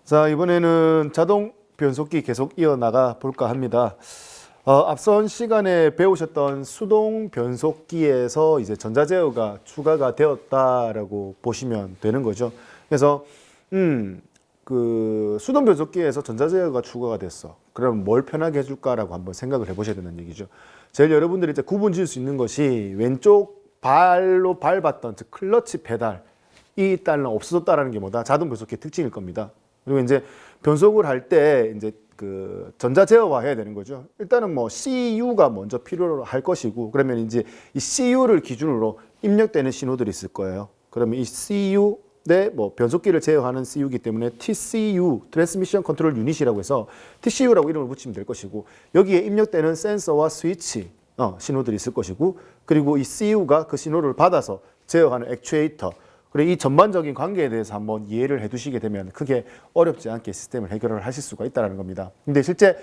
자, 이번에는 자동 변속기 계속 이어나가 볼까 합니다. 앞선 시간에 배우셨던 수동 변속기에서 이제 전자제어가 추가가 되었다라고 보시면 되는 거죠. 그래서 그 수동 변속기에서 전자제어가 추가가 됐어. 그럼 뭘 편하게 해줄까라고 한번 생각을 해보셔야 되는 얘기죠. 제일 여러분들이 이제 구분 지을 수 있는 것이 왼쪽 발로 밟았던 즉 클러치 페달이 일단은 없어졌다라는 게 뭐다? 자동 변속기의 특징일 겁니다. 그리고 이제 변속을 할 때 이제 그 전자 제어화 해야 되는 거죠. 일단은 뭐 CU가 먼저 필요로 할 것이고, 그러면 이제 이 CU를 기준으로 입력되는 신호들이 있을 거예요. 그러면 이 CU 내 뭐 변속기를 제어하는 CU이기 때문에 TCU, 트랜스미션 컨트롤 유닛이라고 해서 TCU라고 이름을 붙이면 될 것이고, 여기에 입력되는 센서와 스위치 신호들이 있을 것이고, 그리고 이 CU가 그 신호를 받아서 제어하는 액추에이터, 그리고 이 전반적인 관계에 대해서 한번 이해를 해두시게 되면 크게 어렵지 않게 시스템을 해결을 하실 수가 있다는 겁니다. 근데 실제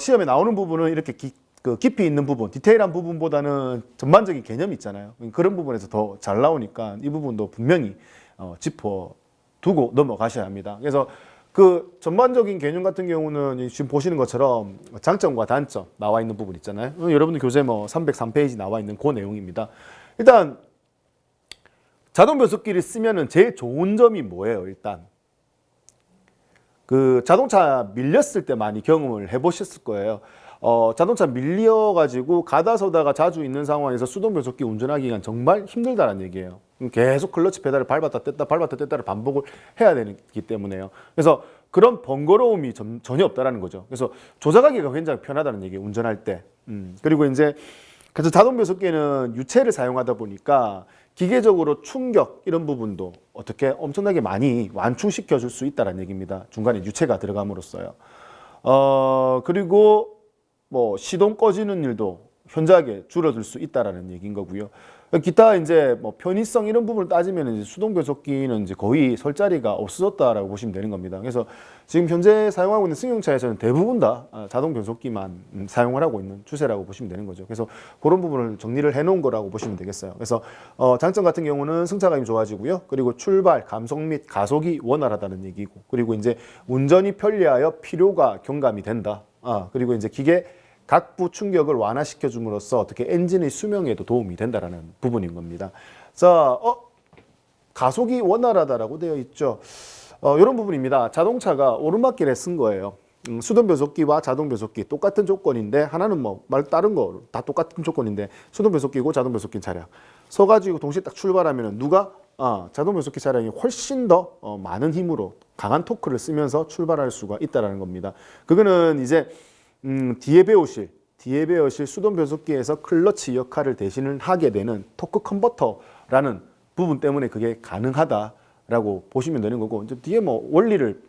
시험에 나오는 부분은 이렇게 깊이 있는 부분, 디테일한 부분보다는 전반적인 개념이 있잖아요. 그런 부분에서 더 잘 나오니까 이 부분도 분명히 짚어두고 넘어가셔야 합니다. 그래서 그 전반적인 개념 같은 경우는 지금 보시는 것처럼 장점과 단점 나와 있는 부분 있잖아요. 여러분들 교재 뭐 303페이지 나와 있는 그 내용입니다. 일단 자동 변속기를 쓰면은 제일 좋은 점이 뭐예요? 일단 그 자동차 밀렸을 때 많이 경험을 해보셨을 거예요. 자동차 밀려가지고 가다서다가 자주 있는 상황에서 수동 변속기 운전하기가 정말 힘들다는 얘기예요. 계속 클러치 페달을 밟았다 뗐다를 반복을 해야 되기 때문에요. 그래서 그런 번거로움이 전혀 없다라는 거죠. 그래서 조작하기가 굉장히 편하다는 얘기예요. 운전할 때. 그리고 이제 그래서 자동 변속기는 유체를 사용하다 보니까 기계적으로 충격 이런 부분도 어떻게 엄청나게 많이 완충시켜 줄 수 있다는 얘기입니다. 중간에 유체가 들어감으로써요. 그리고 뭐 시동 꺼지는 일도 현저하게 줄어들 수 있다라는 얘기인 거고요. 기타 이제 뭐 편의성 이런 부분을 따지면 이제 수동 변속기는 이제 거의 설 자리가 없어졌다라고 보시면 되는 겁니다. 그래서 지금 현재 사용하고 있는 승용차에서는 대부분 다 자동 변속기만 사용을 하고 있는 추세라고 보시면 되는 거죠. 그래서 그런 부분을 정리를 해놓은 거라고 보시면 되겠어요. 그래서 장점 같은 경우는 승차감이 좋아지고요. 그리고 출발, 감속 및 가속이 원활하다는 얘기고, 그리고 이제 운전이 편리하여 피로가 경감이 된다. 그리고 이제 기계 각부 충격을 완화시켜 줌으로써 어떻게 엔진의 수명에도 도움이 된다라는 부분인 겁니다. 자, 가속이 원활하다라고 되어 있죠. 이런 부분입니다. 자동차가 오르막길에 쓴 거예요. 수동 변속기와 자동 변속기 똑같은 조건인데, 하나는 뭐 말 다른 거 다 똑같은 조건인데 수동 변속기고 자동 변속기 차량 서가지고 동시에 딱 출발하면은 누가 자동 변속기 차량이 훨씬 더 많은 힘으로 강한 토크를 쓰면서 출발할 수가 있다라는 겁니다. 그거는 이제 뒤에 배우실 수동 변속기에서 클러치 역할을 대신을 하게 되는 토크 컨버터라는 부분 때문에 그게 가능하다라고 보시면 되는 거고, 이제 뒤에 뭐 원리를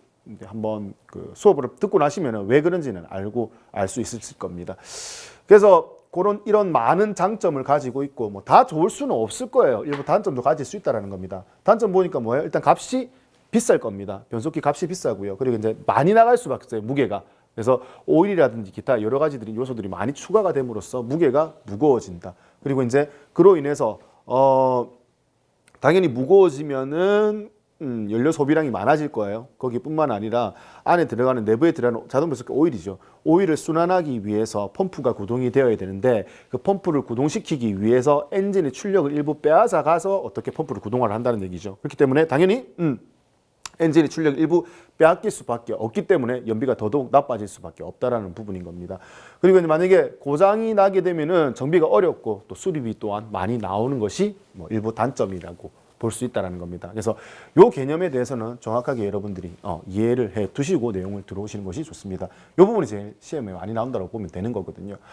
한번 그 수업을 듣고 나시면 왜 그런지는 알 수 있을 겁니다. 그래서 이런 많은 장점을 가지고 있고, 뭐 다 좋을 수는 없을 거예요. 일부 단점도 가질 수 있다라는 겁니다. 단점 보니까 뭐예요? 일단 값이 비쌀 겁니다. 변속기 값이 비싸고요. 그리고 이제 많이 나갈 수밖에 없어요. 무게가. 그래서 오일이라든지 기타 여러 가지들이 요소들이 많이 추가가 됨으로써 무게가 무거워진다. 그리고 이제 그로 인해서 당연히 무거워지면은 연료 소비량이 많아질 거예요. 거기뿐만 아니라 안에 들어가는 내부에 들어가는 자동 변속기 오일이죠. 오일을 순환하기 위해서 펌프가 구동이 되어야 되는데, 그 펌프를 구동시키기 위해서 엔진의 출력을 일부 빼앗아 가서 어떻게 펌프를 구동을 한다는 얘기죠. 그렇기 때문에 당연히 엔진의 출력 일부 빼앗길 수밖에 없기 때문에 연비가 더더욱 나빠질 수밖에 없다라는 부분인 겁니다. 그리고 이제 만약에 고장이 나게 되면은 정비가 어렵고 또 수리비 또한 많이 나오는 것이 뭐 일부 단점이라고 볼 수 있다는 겁니다. 그래서 이 개념에 대해서는 정확하게 여러분들이 이해를 해 두시고 내용을 들어오시는 것이 좋습니다. 이 부분이 제일 시험에 많이 나온다고 보면 되는 거거든요.